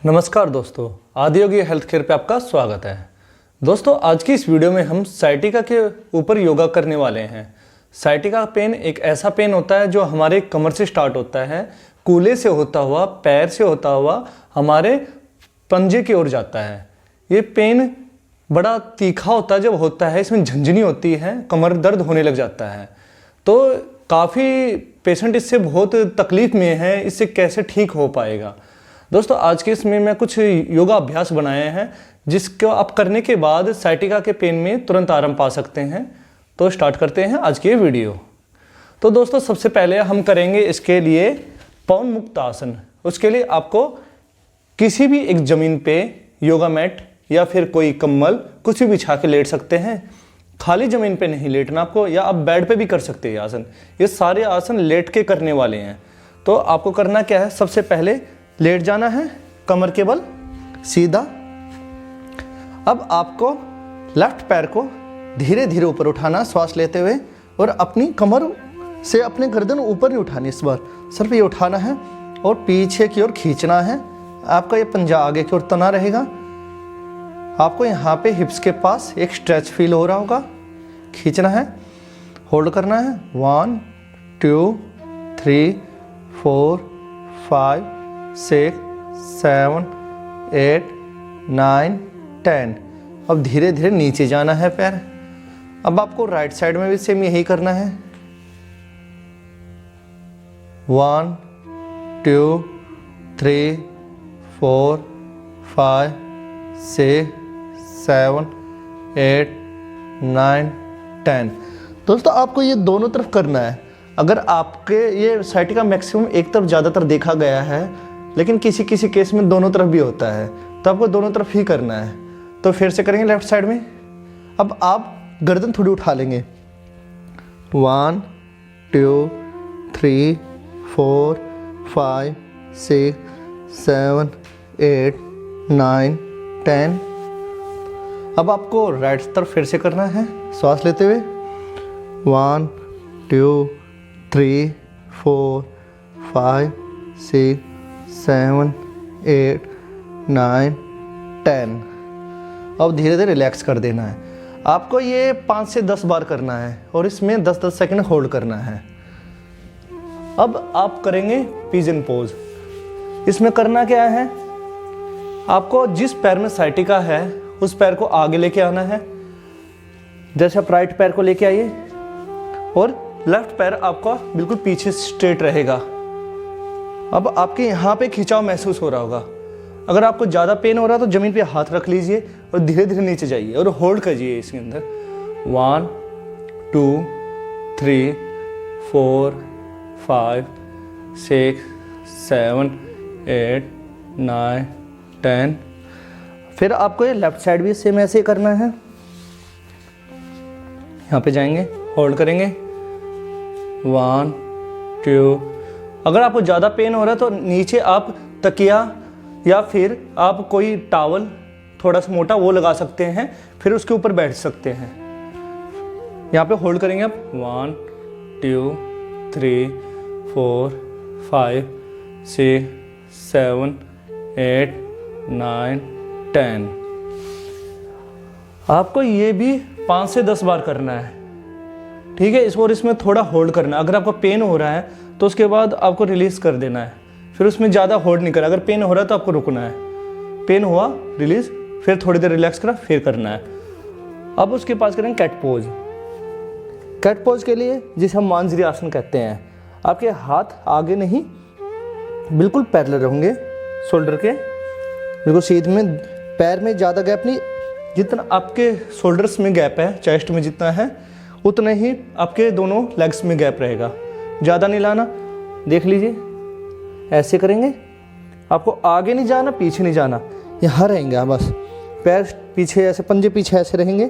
नमस्कार दोस्तों, Adiyogi health care पे आपका स्वागत है। दोस्तों, आज की इस वीडियो में हम साइटिका के ऊपर योगा करने वाले हैं। साइटिका पेन एक ऐसा पेन होता है जो हमारे कमर से स्टार्ट होता है, कूल्हे से होता हुआ, पैर से होता हुआ हमारे पंजे की ओर जाता है। ये पेन बड़ा तीखा होता है। जब होता है इसमें झंझनी होती है, कमर दर्द होने लग जाता है। तो काफ़ी पेशेंट इससे बहुत तकलीफ में है, इससे कैसे ठीक हो पाएगा। दोस्तों, आज के इसमें मैं कुछ योगा अभ्यास बनाए हैं जिसको आप करने के बाद साइटिका के पेन में तुरंत आराम पा सकते हैं। तो स्टार्ट करते हैं आज की ये वीडियो। तो दोस्तों, सबसे पहले हम करेंगे इसके लिए पवन मुक्त आसन। उसके लिए आपको किसी भी एक ज़मीन पे योगा मैट या फिर कोई कंबल कुछ भी बिछा के लेट सकते हैं। खाली ज़मीन पे नहीं लेटना आपको, या आप बेड पे भी कर सकते हैं आसन। ये सारे आसन लेट के करने वाले हैं। तो आपको करना क्या है, सबसे पहले लेट जाना है कमर के बल सीधा। अब आपको लेफ्ट पैर को धीरे धीरे ऊपर उठाना श्वास लेते हुए, और अपनी कमर से अपने गर्दन ऊपर नहीं उठानी, इस बार सिर्फ ये उठाना है और पीछे की ओर खींचना है। आपका ये पंजा आगे की ओर तना रहेगा। आपको यहाँ पे हिप्स के पास एक स्ट्रेच फील हो रहा होगा। खींचना है, होल्ड करना है। 1 2 3 4 5 6 7 8 9 10। अब धीरे धीरे नीचे जाना है पैर। अब आपको राइट साइड में भी सेम यही करना है। 1 2 3 4 5 6 7 8 9 10। दोस्तों, आपको ये दोनों तरफ करना है। अगर आपके ये साइटिका मैक्सिमम एक तरफ ज़्यादातर देखा गया है, लेकिन किसी किसी केस में दोनों तरफ भी होता है, तो आपको दोनों तरफ ही करना है। तो फिर से करेंगे लेफ्ट साइड में। अब आप गर्दन थोड़ी उठा लेंगे। 1 2 3 4 5 6 7 8 9 10। अब आपको राइट तरफ फिर से करना है श्वास लेते हुए। 1 2 3 4 5 6 7 8 9 10। अब धीरे धीरे रिलैक्स कर देना है। आपको ये 5 से 10 बार करना है और इसमें 10-10 सेकंड होल्ड करना है। अब आप करेंगे पिजन पोज। इसमें करना क्या है, आपको जिस पैर में साइटिका है उस पैर को आगे लेके आना है। जैसे आप राइट पैर को लेके आइए, और लेफ्ट पैर आपका बिल्कुल पीछे स्ट्रेट रहेगा। अब आपके यहाँ पे खिंचाव महसूस हो रहा होगा। अगर आपको ज़्यादा पेन हो रहा है तो ज़मीन पे हाथ रख लीजिए और धीरे धीरे नीचे जाइए और होल्ड करिए इसके अंदर। 1 2 3 4 5 6 7 8 9 10। फिर आपको ये लेफ्ट साइड भी सेम ऐसे ही करना है। यहाँ पे जाएंगे, होल्ड करेंगे। 1 2। अगर आपको ज़्यादा पेन हो रहा है तो नीचे आप तकिया या फिर आप कोई टॉवल थोड़ा सा मोटा वो लगा सकते हैं, फिर उसके ऊपर बैठ सकते हैं। यहाँ पे होल्ड करेंगे आप। 1 2 3 4 5 6 7 8 9 10। आपको ये भी 5 से 10 बार करना है, ठीक है। इसमें थोड़ा होल्ड करना है। अगर आपको पेन हो रहा है तो उसके बाद आपको रिलीज कर देना है, फिर उसमें ज़्यादा होल्ड नहीं करना। अगर पेन हो रहा है तो आपको रुकना है। पेन हुआ, रिलीज, फिर थोड़ी देर रिलैक्स करा, फिर करना है। अब उसके पास करेंगे कैट पोज। कैट पोज के लिए जिसे हम मांजरी आसन कहते हैं, आपके हाथ आगे नहीं, बिल्कुल पैरेलल रहेंगे शोल्डर के, बिल्कुल सीधे में। पैर में ज़्यादा गैप नहीं, जितना आपके शोल्डर्स में गैप है, चेस्ट में जितना है उतना ही आपके दोनों लेग्स में गैप रहेगा। ज़्यादा नहीं लाना। देख लीजिए, ऐसे करेंगे। आपको आगे नहीं जाना, पीछे नहीं जाना, यहाँ रहेंगे आप बस। पैर पीछे ऐसे, पंजे पीछे ऐसे रहेंगे।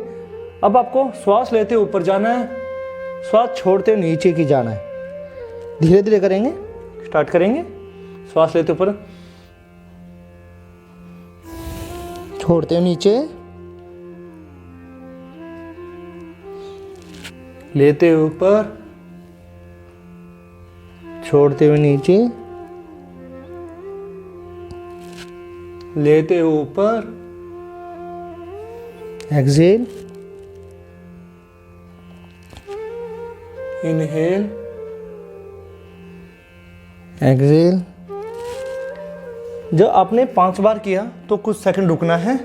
अब आपको श्वास लेते हुए ऊपर जाना है, श्वास छोड़ते हुए नीचे की जाना है। धीरे धीरे करेंगे, स्टार्ट करेंगे। श्वास लेते ऊपर, छोड़ते हुए नीचे, लेते हुए ऊपर, छोड़ते हुए नीचे, लेते ऊपर, एक्सेल, इनहेल, एक्सेल। जब आपने 5 बार किया तो कुछ सेकंड रुकना है,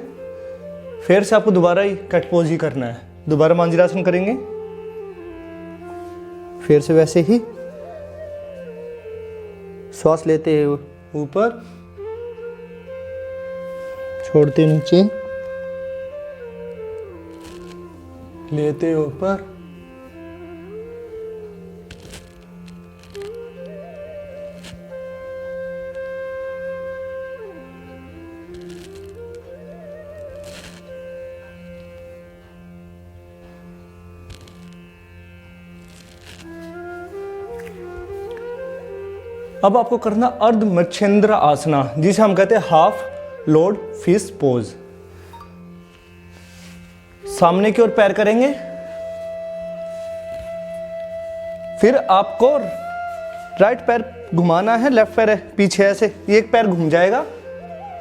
फिर से आपको दोबारा ही कट पोज ही करना है। दोबारा मांजरासन करेंगे, फिर से वैसे ही श्वास लेते हैं ऊपर, छोड़ते नीचे, लेते ऊपर, अब आपको करना अर्ध मच्छेंद्र आसना, जिसे हम कहते हैं हाफ लोड फिश पोज। सामने की ओर पैर करेंगे, फिर आपको राइट पैर घुमाना है, लेफ्ट पैर है पीछे ऐसे, एक पैर घूम जाएगा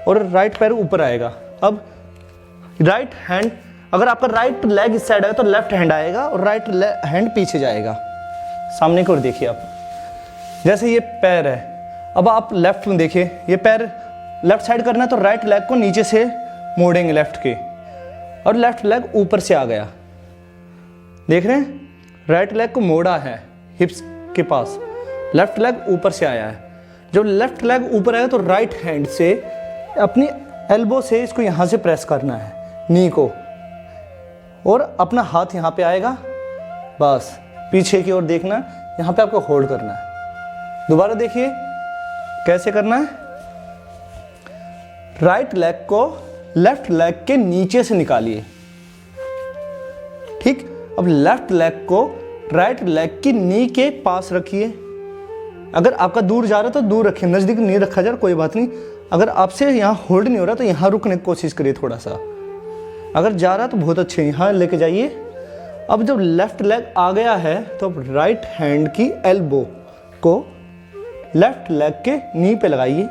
और राइट पैर ऊपर आएगा। अब राइट हैंड, अगर आपका राइट लेग इस साइड आएगा तो लेफ्ट हैंड आएगा और राइट हैंड पीछे जाएगा। सामने की ओर देखिए आप, जैसे ये पैर है, अब आप लेफ्ट में देखिए, ये पैर लेफ्ट साइड करना है तो राइट लेग को नीचे से मोड़ेंगे लेफ्ट के, और लेफ्ट लेग ऊपर से आ गया, देख रहे हैं, राइट लेग को मोड़ा है हिप्स के पास, लेफ्ट लेग ऊपर से आया है। जब लेफ्ट लेग ऊपर आया तो राइट हैंड से अपनी एल्बो से इसको यहाँ से प्रेस करना है नी को, और अपना हाथ यहाँ पे आएगा, बस पीछे की ओर देखना, यहाँ पे आपको होल्ड करना है। दोबारा देखिए कैसे करना है, राइट लेग को लेफ्ट लेग के नीचे से निकालिए, ठीक। अब लेफ्ट लेग को राइट लेग की नी के पास रखिए। अगर आपका दूर जा रहा है तो दूर रखिए, नजदीक नहीं रखा जा रहा कोई बात नहीं। अगर आपसे यहाँ होल्ड नहीं हो रहा तो यहाँ रुकने की कोशिश करिए थोड़ा सा, अगर जा रहा तो बहुत अच्छे, यहाँ लेके जाइए। अब जब लेफ्ट लेग आ गया है तो राइट हैंड की एल्बो को लेफ्ट लेग के नी पे लगाइए।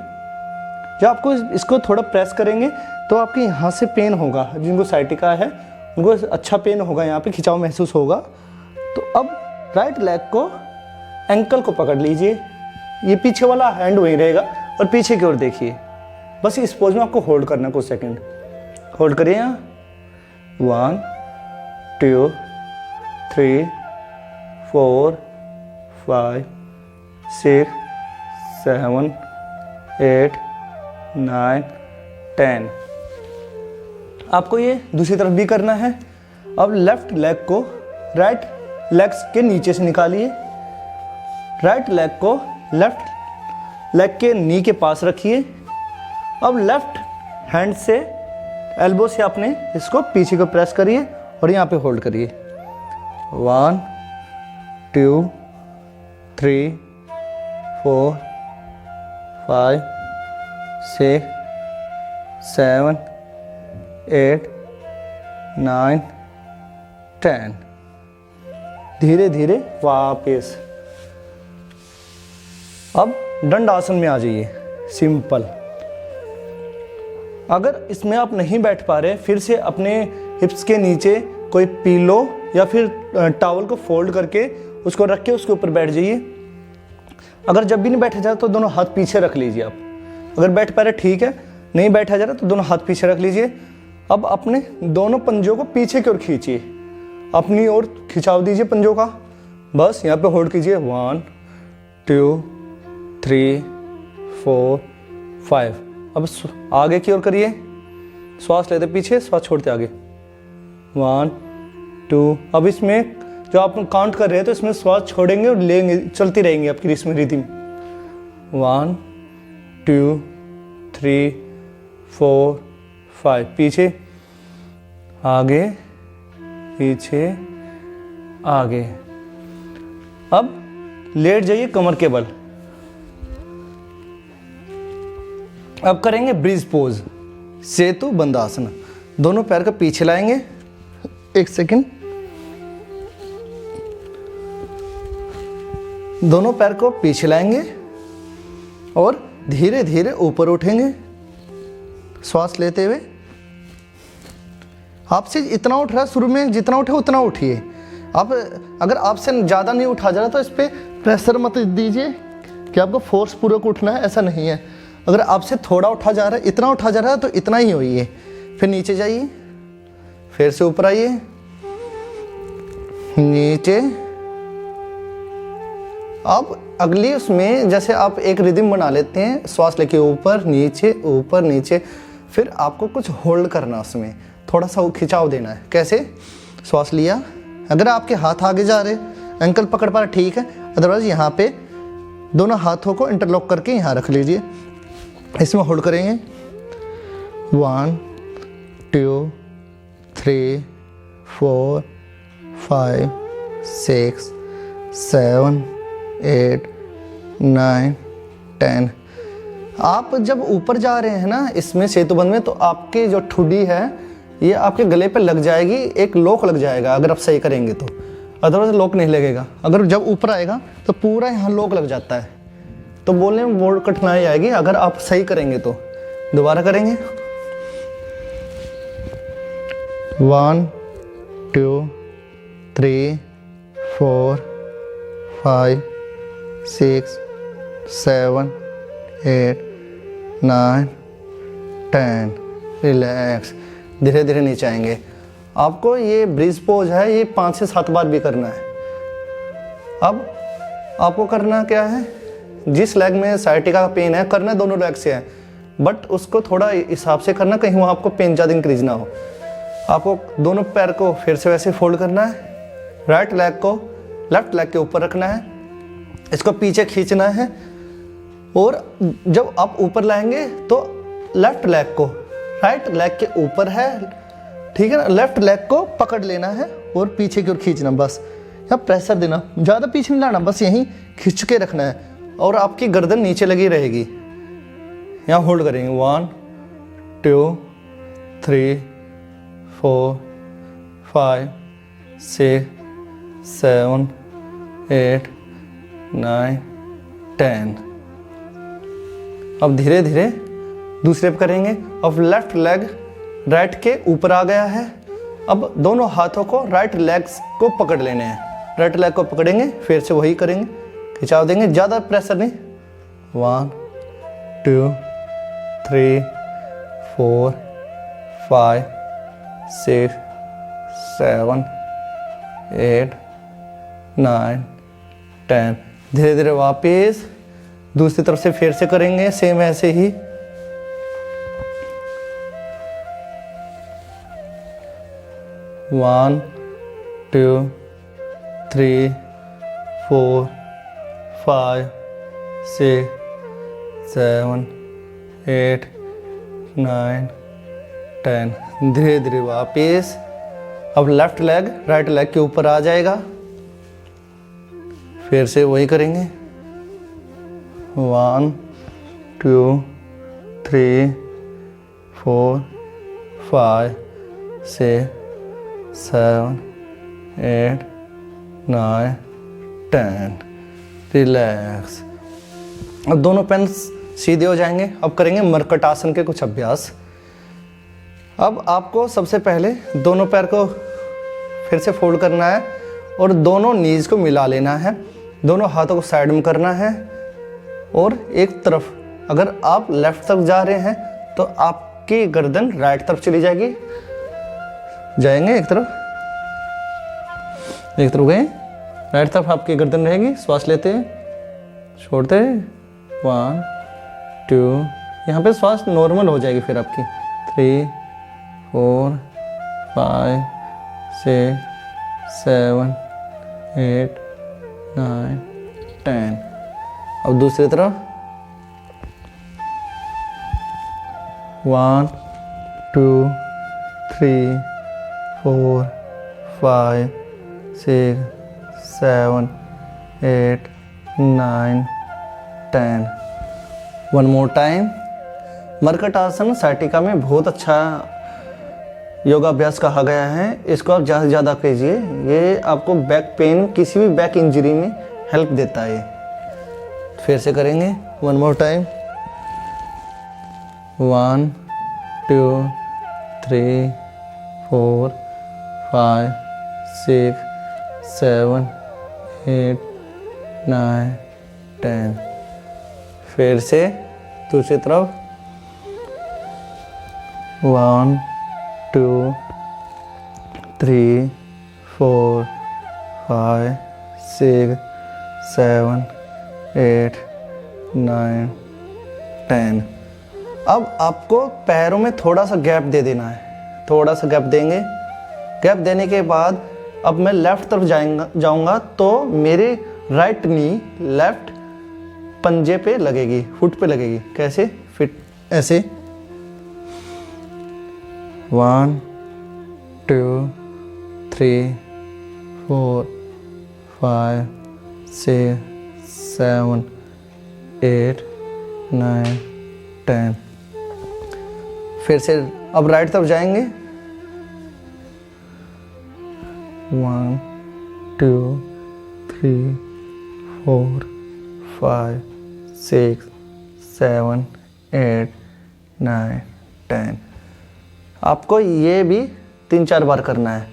जब आपको इसको थोड़ा प्रेस करेंगे तो आपके यहाँ से पेन होगा, जिनको साइटिका है उनको अच्छा पेन होगा, यहाँ पे खिंचाव महसूस होगा। तो अब राइट लेग को एंकल को पकड़ लीजिए, ये पीछे वाला हैंड वहीं रहेगा और पीछे की ओर देखिए। बस इस पोज में आपको होल्ड करना कुछ सेकंड, होल्ड करिए यहाँ, 1 2 3 4 5 6 7 8 9 10। आपको ये दूसरी तरफ भी करना है। अब लेफ्ट लेग को राइट लेग्स के नीचे से निकालिए, राइट लेग को लेफ्ट लेग के नी के पास रखिए। अब लेफ्ट हैंड से एल्बो से आपने इसको पीछे को प्रेस करिए और यहाँ पे होल्ड करिए, 1 2 3 4 5 6 7 8 9 10। धीरे धीरे वापस। अब दंड आसन में आ जाइए, सिंपल। अगर इसमें आप नहीं बैठ पा रहे, फिर से अपने हिप्स के नीचे कोई पीलो या फिर टॉवल को फोल्ड करके उसको रख के उसके ऊपर बैठ जाइए। अगर जब भी नहीं बैठा जाए तो दोनों हाथ पीछे रख लीजिए आप। अगर बैठ पा रहे ठीक है, नहीं बैठा जा रहा तो दोनों हाथ पीछे रख लीजिए। अब अपने दोनों पंजों को पीछे की ओर खींचिए, अपनी ओर खिंचाव दीजिए पंजों का, बस यहाँ पे होल्ड कीजिए, 1 2 3 4 5। अब आगे की ओर करिए, श्वास लेते पीछे, श्वास छोड़ते आगे, 1 2। अब इसमें जो आप काउंट कर रहे हैं तो इसमें श्वास छोड़ेंगे और लेंगे, चलती रहेंगी आपकी इसमें रिदम, 1 2 3 4 5। पीछे आगे पीछे आगे। अब लेट जाइए कमर के बल। अब करेंगे ब्रिज पोज, सेतु बंदासन। दोनों पैर का पीछे लाएंगे, एक सेकंड, दोनों पैर को पीछे लाएंगे और धीरे धीरे ऊपर उठेंगे। श्वास लेते हुए आपसे इतना उठ रहा है, शुरू में जितना उठे उतना उठिए। आप अगर आपसे ज़्यादा नहीं उठा जा रहा तो इस पर प्रेशर मत दीजिए कि आपको फोर्स पूर्वक उठना है, ऐसा नहीं है। अगर आपसे थोड़ा उठा जा रहा है, इतना उठा जा रहा है तो इतना ही होइए, फिर नीचे जाइए, फिर से ऊपर आइए, नीचे। अब अगली उसमें जैसे आप एक रिदम बना लेते हैं, श्वास लेके ऊपर नीचे, फिर आपको कुछ होल्ड करना, उसमें थोड़ा सा खिंचाव देना है। कैसे? श्वास लिया, अगर आपके हाथ आगे जा रहे, एंकल पकड़ पा रहे, ठीक है, अदरवाइज यहाँ पे दोनों हाथों को इंटरलॉक करके यहाँ रख लीजिए, इसमें होल्ड करेंगे 1 2 3 4 5 6 7 8 9 10। आप जब ऊपर जा रहे हैं ना इसमें सेतुबंध में, तो आपकी जो ठुड्डी है ये आपके गले पे लग जाएगी, एक लॉक लग जाएगा अगर आप सही करेंगे तो, अदरवाइज लॉक नहीं लगेगा। अगर जब ऊपर आएगा तो पूरा यहाँ लॉक लग जाता है, तो बोलने में बहुत कठिनाई आएगी। अगर आप सही करेंगे तो दोबारा करेंगे 1 2 3 4 5 6 7 8 9 10। रिलैक्स, धीरे धीरे नीचे आएंगे। आपको ये ब्रिज पोज है, ये 5 से 7 बार भी करना है। अब आपको करना क्या है, जिस लेग में साइटिका का पेन है, करना दोनों लेग से है, बट उसको थोड़ा हिसाब से करना, कहीं वहाँ आपको पेन ज़्यादा इंक्रीज ना हो। आपको दोनों पैर को फिर से वैसे फोल्ड करना है, राइट लेग को लेफ्ट लेग के ऊपर रखना है, इसको पीछे खींचना है, और जब आप ऊपर लाएंगे तो लेफ्ट लेग को राइट लेग के ऊपर है, ठीक है ना, लेफ्ट लेग को पकड़ लेना है और पीछे की ओर खींचना, बस यहाँ प्रेशर देना, ज़्यादा पीछे नहीं लाना, बस यहीं खींच के रखना है, और आपकी गर्दन नीचे लगी रहेगी। यहाँ होल्ड करेंगे 1 2 3 4 5 6 7 8 9 10। अब धीरे धीरे दूसरे पे करेंगे। अब लेफ्ट लेग राइट के ऊपर आ गया है, अब दोनों हाथों को राइट लेग्स को पकड़ लेने हैं, राइट लेग को पकड़ेंगे, फिर से वही करेंगे, खिंचाव देंगे, ज़्यादा प्रेशर नहीं। 1 2 3 4 5 6 7 8 9 10। धीरे धीरे वापस दूसरी तरफ से फिर से करेंगे, सेम ऐसे ही। 1 2 3 4 5 6 7 8 9 10। धीरे धीरे वापस। अब लेफ्ट लेग राइट लेग के ऊपर आ जाएगा, फिर से वही करेंगे। 1 2 3 4 5 6 7 8 9 10। रिलैक्स। अब दोनों पैन सीधे हो जाएंगे। अब करेंगे मरकट आसन के कुछ अभ्यास। अब आपको सबसे पहले दोनों पैर को फिर से फोल्ड करना है और दोनों नीज को मिला लेना है, दोनों हाथों को साइड में करना है और एक तरफ, अगर आप लेफ्ट तरफ जा रहे हैं तो आपकी गर्दन राइट तरफ चली जाएगी, जाएंगे एक तरफ गए, राइट तरफ आपकी गर्दन रहेगी। श्वास लेते छोड़ते 1 2, यहाँ पे श्वास नॉर्मल हो जाएगी, फिर आपकी 3 4 5 6 7 8 9 10। अब दूसरी तरफ 1 2 3 4 5 6 7 8 9 10। One more time. मरकट आसन साइटिका में बहुत अच्छा योगाभ्यास कहा गया है, इसको आप ज़्यादा से ज़्यादा कीजिए। ये आपको बैक पेन, किसी भी बैक इंजरी में हेल्प देता है। फिर से करेंगे वन मोर टाइम। 1 2 3 4 5 6 7 8 9 10। फिर से दूसरी तरफ 1 2 3 4 5 6 7 8 9 10। अब आपको पैरों में थोड़ा सा गैप दे देना है, थोड़ा सा गैप देंगे। गैप देने के बाद अब मैं लेफ्ट तरफ जाऊंगा तो मेरे राइट नी लेफ्ट पंजे पे लगेगी, फुट पे लगेगी। कैसे? फिट ऐसे 1 2 3 4 5 6 7 8 9 10। फिर से अब राइट तरफ जाएंगे 1 2 3 4 5 6 7 8 9 10। आपको ये भी 3-4 बार करना है।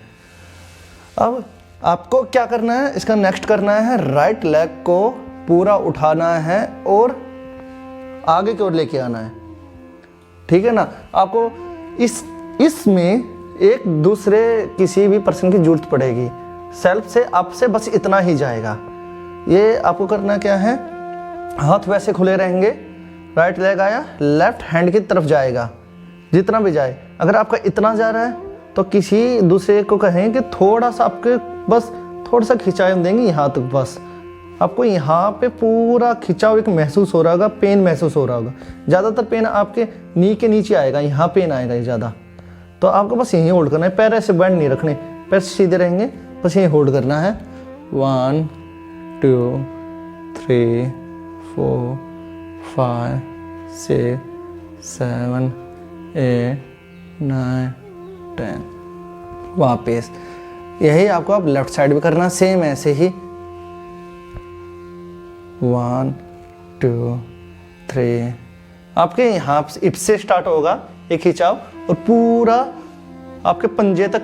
अब आपको क्या करना है, इसका नेक्स्ट करना है, राइट लेग को पूरा उठाना है और आगे की ओर लेके आना है। ठीक है ना? आपको इसमें एक दूसरे किसी भी पर्सन की जरूरत पड़ेगी। सेल्फ से आपसे बस इतना ही जाएगा। ये आपको करना क्या है, हाथ वैसे खुले रहेंगे, राइट लेग आया, लेफ्ट हैंड की तरफ जाएगा जितना भी जाए। अगर आपका इतना जा रहा है तो किसी दूसरे को कहें कि थोड़ा सा आपके बस थोड़ा सा खिंचाव देंगे यहाँ तक। बस आपको यहाँ पे पूरा खिंचाव एक महसूस हो रहा होगा, पेन महसूस हो रहा होगा। ज़्यादातर पेन आपके नी के नीचे आएगा, यहाँ पेन आएगा ये ज़्यादा। तो आपको बस यहीं होल्ड करना है, पैर ऐसे बेंड नहीं रखने, पैर सीधे रहेंगे, बस यहीं होल्ड करना है। 1 2 3 4 5 6 7 8 9 10। वापस यही आपको अब लेफ्ट साइड भी करना, सेम ऐसे ही 1 2 3। आपके यहाँ इप से स्टार्ट होगा एक खिंचाव और पूरा आपके पंजे तक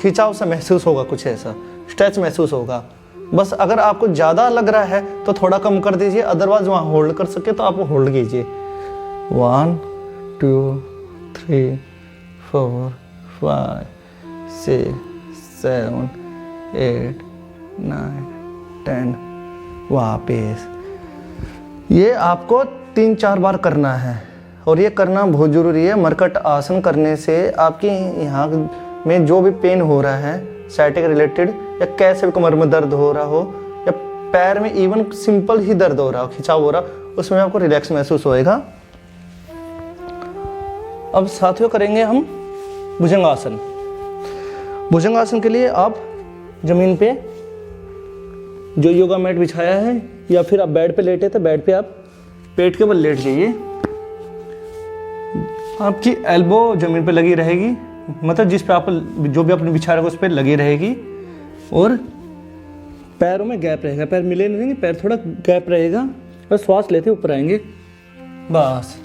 खिंचाव सा महसूस होगा, कुछ ऐसा स्ट्रेच महसूस होगा। बस अगर आपको ज़्यादा लग रहा है तो थोड़ा कम कर दीजिए, अदरवाइज वहाँ होल्ड कर सके तो आप होल्ड कीजिए। 1 2 3 4 5 6 7 8 9 10। वापस ये आपको 3-4 बार करना है और ये करना बहुत ज़रूरी है। मरकट आसन करने से आपके यहाँ में जो भी पेन हो रहा है साइटिक रिलेटेड, या कैसे भी कमर में दर्द हो रहा हो या पैर में इवन सिंपल ही दर्द हो रहा हो, खिंचाव हो रहा, उसमें आपको रिलैक्स महसूस होएगा। अब साथियों करेंगे हम भुजंगासन। भुजंगासन के लिए आप ज़मीन पे जो योगा मैट बिछाया है या फिर आप बेड पे लेटे थे, बेड पे आप पेट के बल लेट जाइए। आपकी एल्बो ज़मीन पे लगी रहेगी, मतलब जिस पे आप जो भी आपने बिछा रखा उस पर लगी रहेगी, और पैरों में गैप रहेगा, पैर मिले नहीं रहेंगे, पैर थोड़ा गैप रहेगा, और श्वास लेते ऊपर आएंगे। बस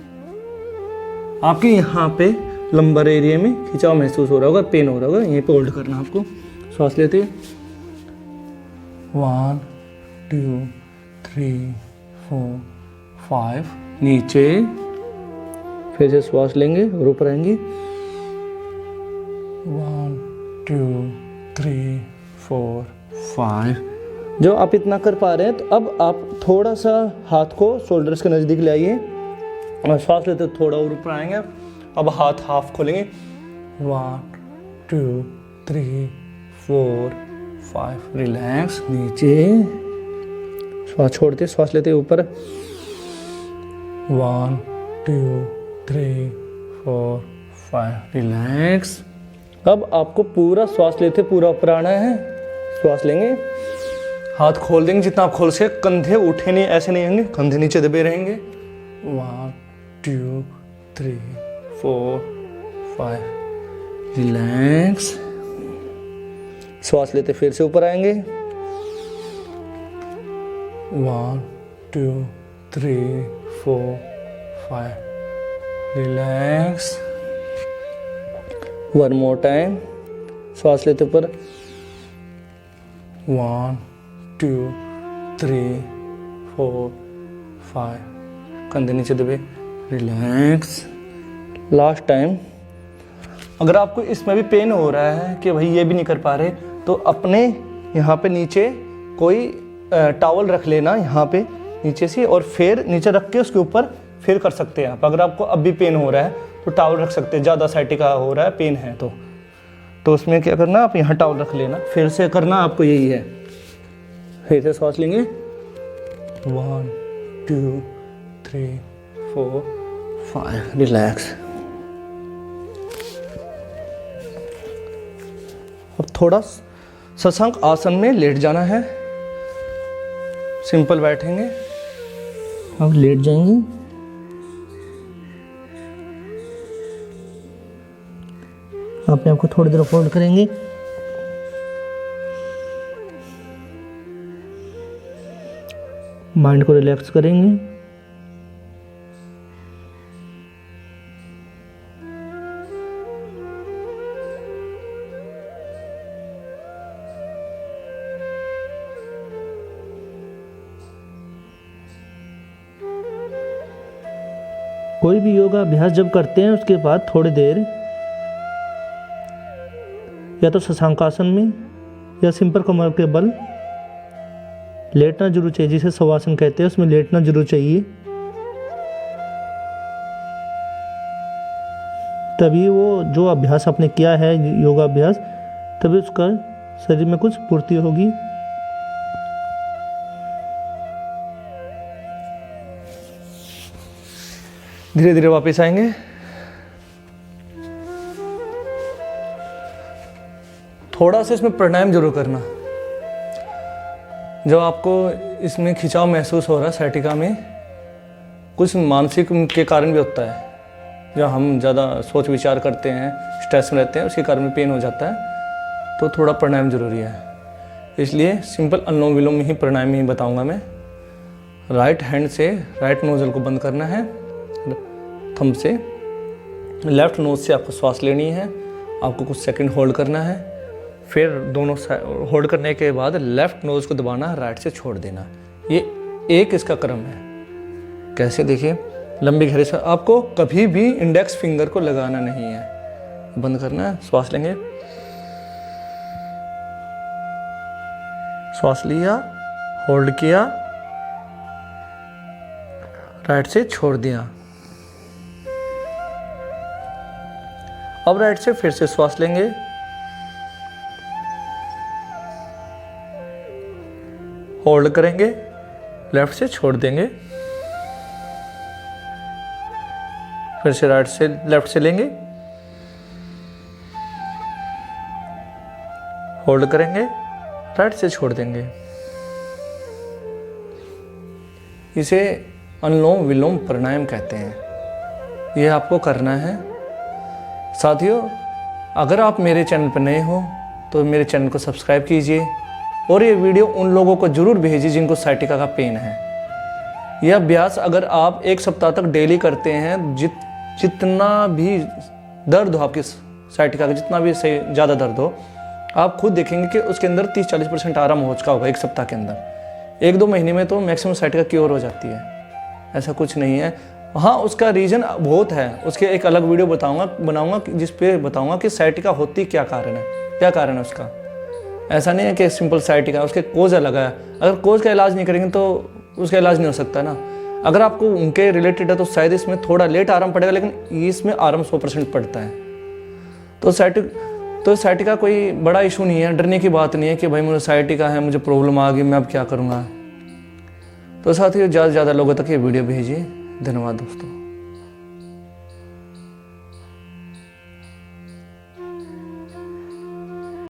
आपके यहाँ पे लंबर एरिया में खिंचाव महसूस हो रहा होगा, पेन हो रहा होगा, यहीं पे होल्ड करना आपको। श्वास लेते 1 2 3 4 5, नीचे फिर से श्वास लेंगे और ऊपर आएंगे 1 2 3 4 5। जो आप इतना कर पा रहे हैं तो अब आप थोड़ा सा हाथ को शोल्डर्स के नज़दीक ले आइए और श्वास लेते थोड़ा और ऊपर आएंगे। अब हाथ हाफ खोलेंगे 1 2 3 4 5। रिलैक्स, नीचे श्वास छोड़ते, श्वास लेते ऊपर 1 2 3 4 5। रिलैक्स। अब आपको पूरा श्वास लेते पूरा ऊपर आना है। श्वास लेंगे, हाथ खोल देंगे जितना आप खोल सके, कंधे उठे नहीं, ऐसे नहीं होंगे, कंधे नीचे दबे रहेंगे। 1 2 3 4 5। रिलैक्स। श्वास लेते फिर से ऊपर आएंगे 1 2 3 4 5। रिलैक्स। 1 more time. श्वास लेते ऊपर, 1 2 3 4 5, कंधे नीचे दबे, रिलैक्स। Last time. अगर आपको इसमें भी पेन हो रहा है कि भाई ये भी नहीं कर पा रहे, तो अपने यहाँ पे नीचे कोई टॉवल रख लेना यहाँ पे नीचे से, और फिर नीचे रख के उसके ऊपर फिर कर सकते हैं आप। अगर आपको अब भी पेन हो रहा है तो टॉवल रख सकते हैं, ज़्यादा साइटिका हो रहा है, पेन है तो उसमें क्या करना, आप यहाँ टॉवल रख लेना, फिर से करना आपको यही है। फिर से सांस लेंगे, 1 2 3 4 5, रिलैक्स। अब थोड़ा शशांक आसन में लेट जाना है। सिंपल बैठेंगे, अब लेट जाएंगे, अपने आप को थोड़ी देर फोल्ड करेंगे, माइंड को रिलैक्स करेंगे। कोई भी योगा अभ्यास जब करते हैं उसके बाद थोड़ी देर या तो शशांकासन में या सिंपल कमर के बल लेटना जरूर चाहिए, जिसे शवासन कहते हैं, उसमें लेटना जरूर चाहिए। तभी वो जो अभ्यास आपने किया है योगा अभ्यास, तभी उसका शरीर में कुछ पूर्ति होगी। धीरे धीरे वापस आएंगे। थोड़ा सा इसमें प्राणायाम जरूर करना। जब आपको इसमें खिंचाव महसूस हो रहा है साइटिका में, कुछ मानसिक के कारण भी होता है, जब हम ज़्यादा सोच विचार करते हैं, स्ट्रेस में रहते हैं, उसके कारण में पेन हो जाता है, तो थोड़ा प्राणायाम जरूरी है। इसलिए सिंपल अनुलोम विलोम ही प्राणायाम ही बताऊंगा मैं। राइट हैंड से राइट नोजल को बंद करना है, थंब से लेफ्ट नोज से आपको श्वास लेनी है, आपको कुछ सेकंड होल्ड करना है, फिर दोनों होल्ड करने के बाद लेफ्ट नोज को दबाना, राइट से छोड़ देना। ये एक इसका क्रम है। कैसे, देखिए, लंबी गहरी सांस। आपको कभी भी इंडेक्स फिंगर को लगाना नहीं है, बंद करना है। श्वास लेंगे, श्वास लिया, होल्ड किया, राइट से छोड़ दिया। अब राइट से फिर से श्वास लेंगे, होल्ड करेंगे, लेफ्ट से छोड़ देंगे, फिर से राइट से लेफ्ट से लेंगे, होल्ड करेंगे, राइट से छोड़ देंगे। इसे अनुलोम विलोम प्राणायाम कहते हैं। यह आपको करना है। साथियों, अगर आप मेरे चैनल पर नए हो तो मेरे चैनल को सब्सक्राइब कीजिए और ये वीडियो उन लोगों को जरूर भेजिए जिनको साइटिका का पेन है। यह अभ्यास अगर आप 1 सप्ताह तक डेली करते हैं, जितना भी दर्द हो आपके साइटिका का, जितना भी सही ज़्यादा दर्द हो, आप खुद देखेंगे कि उसके अंदर 30-40% आराम हो चुका होगा 1 सप्ताह के अंदर। 1-2 महीने में तो मैक्सिमम साइटिका क्योर हो जाती है। ऐसा कुछ नहीं है। हाँ, उसका रीज़न बहुत है, उसके एक अलग वीडियो बनाऊंगा जिस पे बताऊंगा कि साइटिका होती क्या कारण है उसका। ऐसा नहीं है कि सिंपल साइटिका, उसके कोज अलग है। अगर कोज का इलाज नहीं करेंगे तो उसका इलाज नहीं हो सकता ना। अगर आपको उनके रिलेटेड है तो शायद इसमें थोड़ा लेट आराम पड़ेगा, लेकिन इसमें आराम 100% पड़ता है। तो साइटिका कोई बड़ा इशू नहीं है, डरने की बात नहीं है कि भाई मुझे साइटिका है, मुझे प्रॉब्लम आ गई, मैं अब क्या करूँगा। तो साथियों, ज़्यादा से ज़्यादा लोगों तक ये वीडियो भेजिए। धन्यवाद दोस्तों।